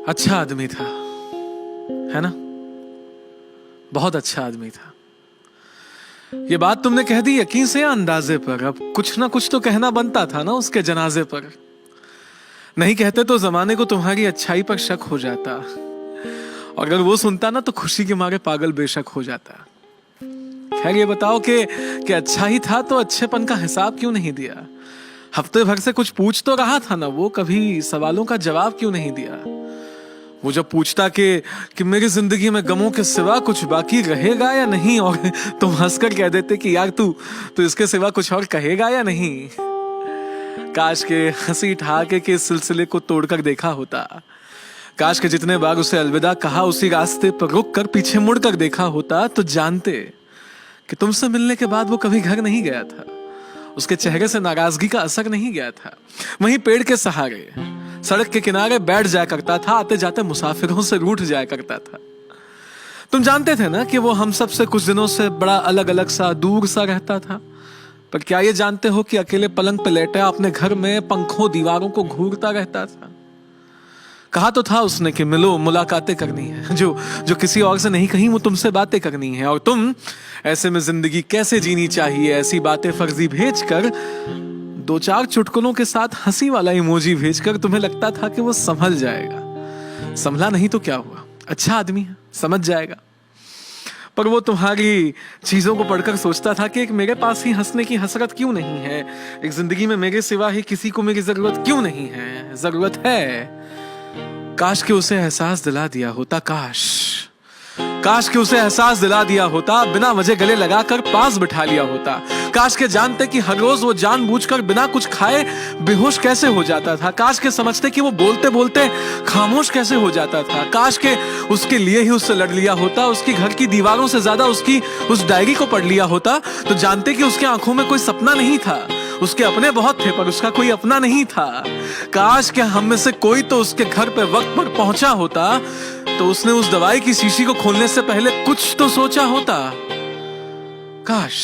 अच्छा आदमी था, है ना? बहुत अच्छा आदमी था। ये बात तुमने कह दी यकीन से या अंदाजे पर? अब कुछ ना कुछ तो कहना बनता था ना उसके जनाजे पर। नहीं कहते तो जमाने को तुम्हारी अच्छाई पर शक हो जाता, और अगर वो सुनता ना तो खुशी के मारे पागल बेशक हो जाता। खैर ये बताओ कि अच्छा ही था तो अच्छेपन का हिसाब क्यों नहीं दिया? हफ्ते भर से कुछ पूछ तो रहा था ना वो, कभी सवालों का जवाब क्यों नहीं दिया? वो जब पूछता कि मेरी जिंदगी में गमों के सिवा कुछ बाकी रहेगा या नहीं, और तुम हंसकर कह देते कि यार तू इसके सिवा कुछ और कहेगा या नहीं। काश के हंसी ठहाके के सिलसिले को तोड़कर देखा होता। काश के जितने बार उसे अलविदा कहा उसी रास्ते पर रुक कर पीछे मुड़कर देखा होता, तो जानते कि तुमसे मिलने के बाद वो कभी घर नहीं गया था। उसके चेहरे से नाराजगी का असर नहीं गया था। वहीं पेड़ के सहारे सड़क के किनारे बैठ जाया करता था, आते जाते मुसाफिरों से रूठ जाया करता था। तुम जानते थे ना कि वो हम सब से कुछ दिनों से बड़ा अलग अलग सा, दूर सा रहता था। पर क्या ये जानते हो कि अकेले पलंग पे लेटा अपने घर में पंखों दीवारों को घूरता रहता था? कहा तो था उसने कि मिलो, मुलाकातें करनी है, जो किसी और से नहीं कहीं, वो तुमसे बातें करनी है। और तुम ऐसे में जिंदगी कैसे जीनी चाहिए ऐसी बातें फर्जी भेजकर, दो चार चुटकुलों के साथ हंसी वाला इमोजी भेजकर तुम्हें लगता था कि वो संभल जाएगा। संभला नहीं तो क्या हुआ, अच्छा आदमी है, समझ जाएगा। पर वो तुम्हारी चीजों को पढ़कर सोचता था कि एक मेरे पास ही हंसने की हसरत क्यों नहीं है, एक जिंदगी में मेरे सिवा ही किसी को मेरी जरूरत क्यों नहीं है? जरूरत है। काश के उसे एहसास दिला दिया होता, काश के उसे एहसास दिला दिया होता, बिना वजह गले लगाकर पास बिठा लिया होता। काश के जानते कि हर रोज वो जानबूझकर बिना कुछ खाए बेहोश कैसे हो जाता था। काश के समझते कि वो बोलते बोलते खामोश कैसे हो जाता था। काश के उसके लिए ही उससे लड़ लिया होता, उसकी घर की दीवारों से ज्यादा उसकी उस डायरी को पढ़ लिया होता, तो जानते कि उसके आंखों में कोई सपना नहीं था। उसके अपने बहुत थे पर उसका कोई अपना नहीं था। काश के हम में से कोई तो उसके घर पे वक्त पर पहुंचा होता, तो उसने उस दवाई की शीशी को खोलने से पहले कुछ तो सोचा होता। काश।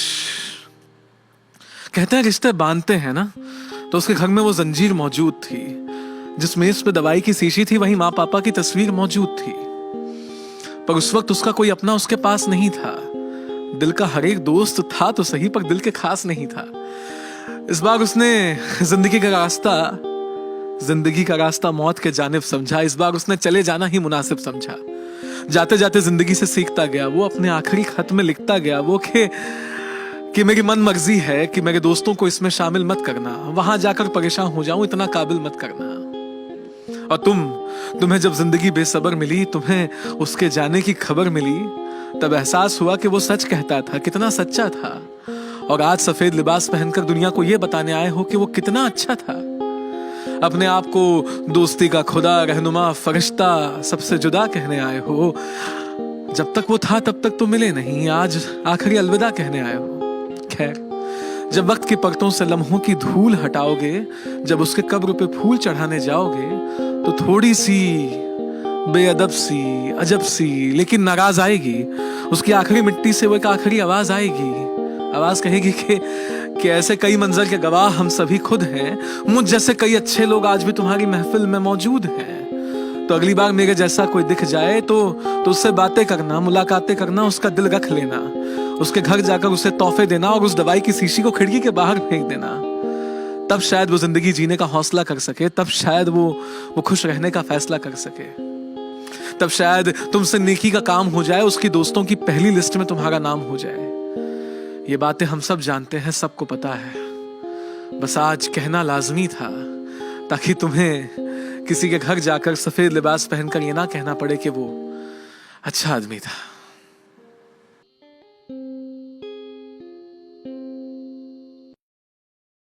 कहते हैं रिश्ते बांधते हैं ना, तो उसके घर में वो जंजीर मौजूद थी। जिस मेज पे दवाई की शीशी थी वहीं माँ पापा की तस्वीर मौजूद थी। पर उस वक्त उसका कोई अपना उसके पास नहीं था। दिल का हर एक दोस्त था तो सही, पर दिल के खास नहीं था। इस बार उसने जिंदगी का रास्ता मौत के जानिब समझा। इस बार उसने चले जाना ही मुनासिब समझा। जाते जाते जिंदगी से सीखता गया। वो अपने आखिरी खत में लिखता गया वो कि मेरी मन मर्जी है कि मेरे दोस्तों को इसमें शामिल मत करना, वहां जाकर परेशान हो जाऊं, इतना काबिल मत करना। और तुम्हें जब जिंदगी बेसब्र मिली, तुम्हें उसके जाने की खबर मिली, तब एहसास हुआ कि वो सच कहता था, कितना सच्चा था। और आज सफेद लिबास पहनकर दुनिया को यह बताने आए हो कि वो कितना अच्छा था। अपने आप को दोस्ती का खुदा, रहनुमा, फरिश्ता सबसे जुदा कहने आए हो। जब तक वो था तब तक तो मिले नहीं, आज आखिरी अलविदा कहने आए हो। खैर, जब वक्त की परतों से लम्हों की धूल हटाओगे, जब उसके कब्र पे फूल चढ़ाने जाओगे, तो थोड़ी सी बेअदब सी, अजब सी, लेकिन नाराज आएगी। उसकी आखिरी मिट्टी से वो एक आखिरी आवाज आएगी। आवाज कहेगी कि ऐसे कई मंजर के गवाह हम सभी खुद हैं। मुझ जैसे कई अच्छे लोग आज भी तुम्हारी महफिल में मौजूद हैं। तो अगली बार मेरे जैसा कोई दिख जाए तो उससे बातें करना, मुलाकातें करना, उसका दिल रख लेना, उसके घर जाकर उसे तोहफे देना और उस दवाई की शीशी को खिड़की के बाहर फेंक देना। तब शायद वो जिंदगी जीने का हौसला कर सके, तब शायद वो खुश रहने का फैसला कर सके। तब शायद तुमसे नेकी का काम हो जाए, उसकी दोस्तों की पहली लिस्ट में तुम्हारा नाम हो जाए। ये बातें हम सब जानते हैं, सबको पता है। बस आज कहना लाजमी था, ताकि तुम्हें किसी के घर जाकर सफेद लिबास पहनकर ये ना कहना पड़े कि वो अच्छा आदमी था।